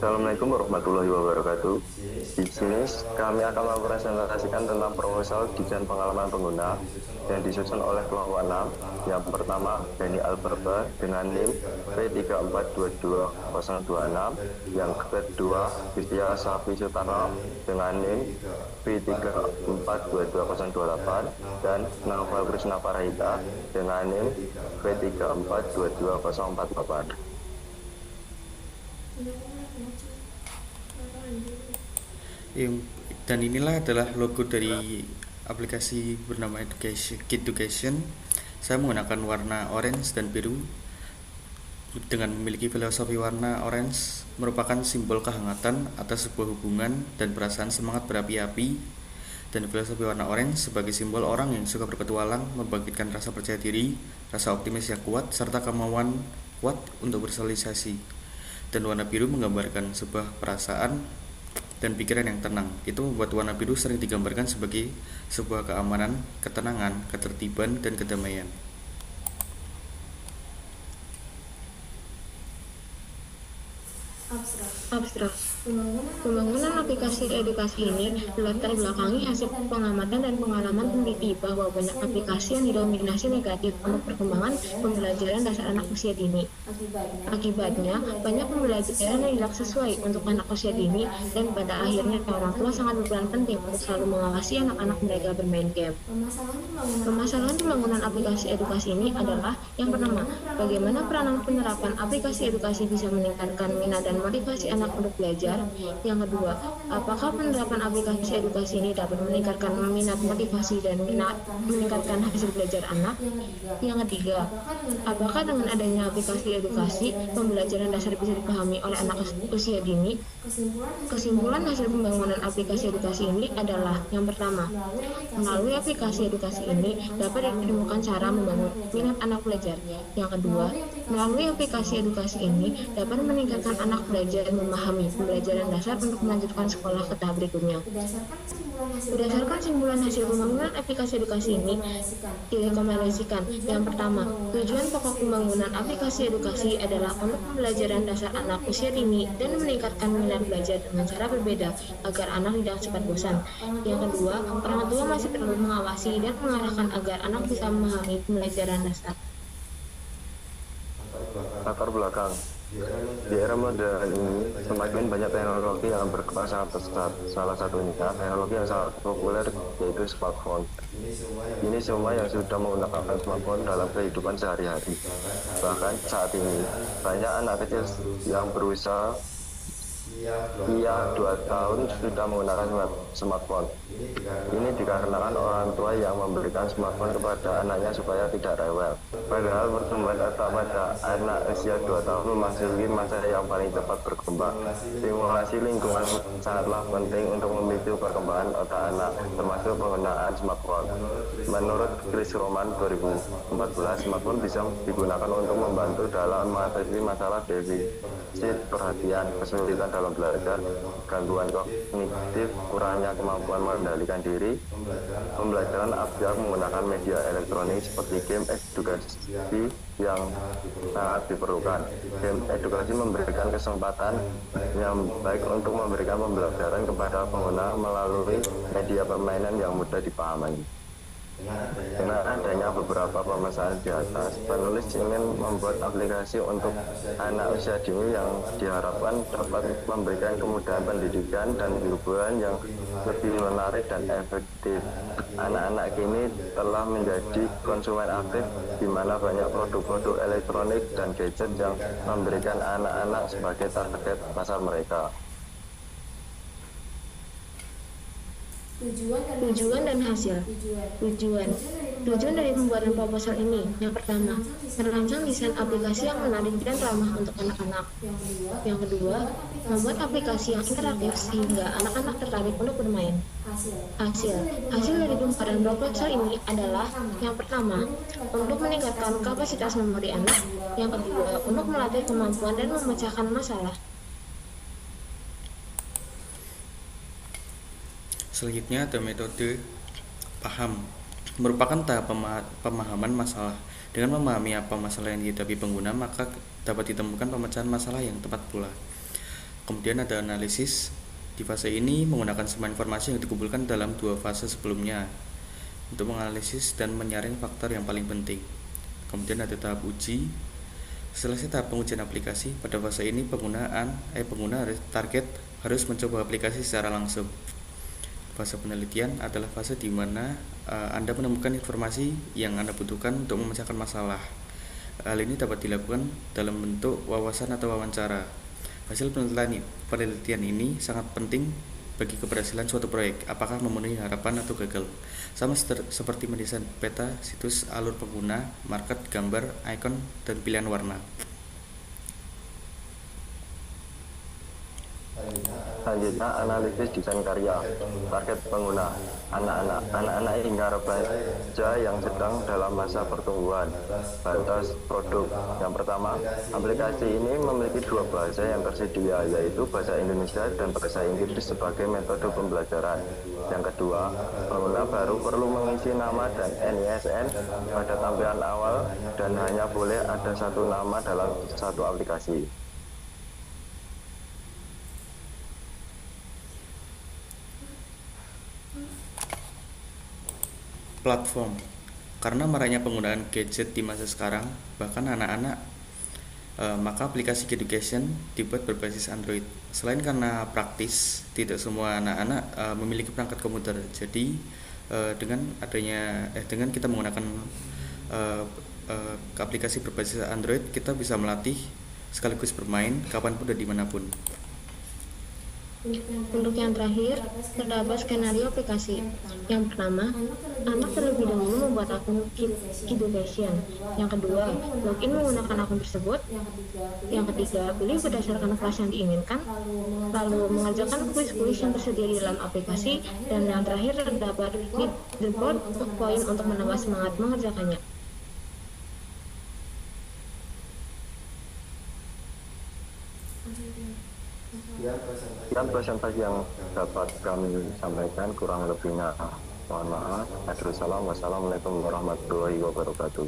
Assalamualaikum warahmatullahi wabarakatuh. Di sini kami akan mempresentasikan tentang proposal desain pengalaman pengguna yang disusun oleh kelompok 6. Yang pertama, Beni Alberba dengan NIM P3422026. Yang kedua, Kristia Safi Sutarno dengan NIM P3422028 dan Naufal Krishna Parahita dengan NIM P3422048. Dan inilah adalah logo dari aplikasi bernama Education. Saya menggunakan warna orange dan biru. Dengan memiliki filosofi warna orange merupakan simbol kehangatan atas sebuah hubungan dan perasaan semangat berapi-api, dan filosofi warna orange sebagai simbol orang yang suka berpetualang, membangkitkan rasa percaya diri, rasa optimis yang kuat, serta kemauan kuat untuk bersosialisasi. Dan warna biru menggambarkan sebuah perasaan dan pikiran yang tenang. Itu membuat warna biru sering digambarkan sebagai sebuah keamanan, ketenangan, ketertiban, dan kedamaian. Abstrak. Pembangunan aplikasi edukasi ini dilatar belakangi hasil pengamatan dan pengalaman peneliti bahwa banyak aplikasi yang didominasi negatif untuk perkembangan pembelajaran dasar anak usia dini. Akibatnya, banyak pembelajaran yang tidak sesuai untuk anak usia dini, dan pada akhirnya orang tua sangat berperan penting untuk selalu mengawasi anak-anak mereka bermain game. Permasalahan pembangunan aplikasi edukasi ini adalah yang pertama, bagaimana peranan penerapan aplikasi edukasi bisa meningkatkan minat dan motivasi anak untuk belajar. Yang kedua, apakah penerapan aplikasi edukasi ini dapat meningkatkan minat, motivasi, dan meningkatkan hasil belajar anak? Yang ketiga, apakah dengan adanya aplikasi edukasi, pembelajaran dasar bisa dipahami oleh anak usia dini? Kesimpulan hasil pembangunan aplikasi edukasi ini adalah yang pertama, melalui aplikasi edukasi ini dapat ditemukan cara membangun minat anak belajar. Yang kedua, melalui aplikasi edukasi ini dapat meningkatkan anak belajar dan memahami pembelajaran dasar untuk melanjutkan sekolah ke tahap berikutnya. Berdasarkan simpulan hasil pembangunan aplikasi edukasi ini direkomendasikan. Yang pertama, tujuan pokok pembangunan aplikasi edukasi adalah untuk pembelajaran dasar anak usia dini dan meningkatkan minat belajar dengan cara berbeda agar anak tidak cepat bosan. Yang kedua, orang tua masih perlu mengawasi dan mengarahkan agar anak bisa memahami pembelajaran dasar. Latar belakang. Di era modern ini, semakin banyak teknologi yang berkembang sangat pesat. Salah satunya teknologi yang sangat populer yaitu smartphone. Ini semua yang sudah menggunakan smartphone dalam kehidupan sehari-hari. Bahkan saat ini, banyak anak kecil yang berusaha 2 tahun sudah menggunakan smartphone. Ini dikarenakan orang tua yang memberikan smartphone kepada anaknya supaya tidak rewel. Padahal pertumbuhan otak pada anak usia 2 tahun memasuki masa yang paling cepat berkembang. Stimulasi lingkungan sangatlah penting untuk memicu perkembangan otak anak, termasuk penggunaan smartphone. Menurut Chris Roman 2014, smartphone bisa digunakan untuk membantu dalam mengatasi masalah defisit perhatian, kesulitan dalam belajar, gangguan kognitif, kurangnya kemampuan mengendalikan diri, pembelajaran abjad menggunakan media elektronik seperti game edukasi yang sangat diperlukan. Game edukasi memberikan kesempatan yang baik untuk memberikan pembelajaran kepada pengguna melalui media permainan yang mudah dipahami. Dengan adanya beberapa permasalahan di atas, penulis ingin membuat aplikasi untuk anak usia dini yang diharapkan dapat memberikan kemudahan pendidikan dan hiburan yang lebih menarik dan efektif. Anak-anak kini telah menjadi konsumen aktif, di mana banyak produk-produk elektronik dan gadget yang memberikan anak-anak sebagai target pasar mereka. Tujuan dan hasil. Tujuan dari pembuatan proposal ini, yang pertama, merancang desain aplikasi yang menarik dan ramah untuk anak-anak. Yang kedua, membuat aplikasi yang interaktif sehingga anak-anak tertarik untuk bermain. Hasil dari pembuatan proposal ini adalah yang pertama, untuk meningkatkan kapasitas memori anak. Yang kedua, untuk melatih kemampuan dan memecahkan masalah. Selanjutnya ada metode paham, merupakan tahap pemahaman masalah. Dengan memahami apa masalah yang dihadapi pengguna, maka dapat ditemukan pemecahan masalah yang tepat pula. Kemudian ada analisis. Di fase ini menggunakan semua informasi yang dikumpulkan dalam 2 fase sebelumnya untuk menganalisis dan menyaring faktor yang paling penting. Kemudian ada tahap uji. Selesai tahap pengujian aplikasi, pada fase ini pengguna target harus mencoba aplikasi secara langsung. Fase penelitian adalah fase di mana Anda menemukan informasi yang Anda butuhkan untuk memecahkan masalah. Hal ini dapat dilakukan dalam bentuk wawasan atau wawancara. Hasil penelitian ini sangat penting bagi keberhasilan suatu proyek, apakah memenuhi harapan atau gagal. Sama seperti mendesain peta, situs, alur pengguna, market, gambar, icon, dan pilihan warna. Selanjutnya, analisis desain karya. Target pengguna, anak-anak hingga remaja yang sedang dalam masa pertumbuhan. Batas produk. Yang pertama, aplikasi ini memiliki 2 bahasa yang tersedia, yaitu bahasa Indonesia dan bahasa Inggris sebagai metode pembelajaran. Yang kedua, pengguna baru perlu mengisi nama dan NISN pada tampilan awal dan hanya boleh ada 1 nama dalam satu aplikasi. Platform. Karena maraknya penggunaan gadget di masa sekarang, bahkan anak-anak, maka aplikasi Education dibuat berbasis Android. Selain karena praktis, tidak semua anak-anak memiliki perangkat komputer. Jadi dengan kita menggunakan aplikasi berbasis Android, kita bisa melatih sekaligus bermain kapanpun dan dimanapun. Untuk yang terakhir, terdapat skenario aplikasi. Yang pertama, anak terlebih dahulu membuat akun Education. Yang kedua, login menggunakan akun tersebut. Yang ketiga, pilih berdasarkan kelas yang diinginkan, lalu mengerjakan kuis-kuis yang tersedia di dalam aplikasi. Dan yang terakhir, terdapat leaderboard poin untuk menambah semangat mengerjakannya. Sekian presentasi yang dapat kami sampaikan, kurang lebihnya mohon maaf. Wassalamualaikum warahmatullahi wabarakatuh.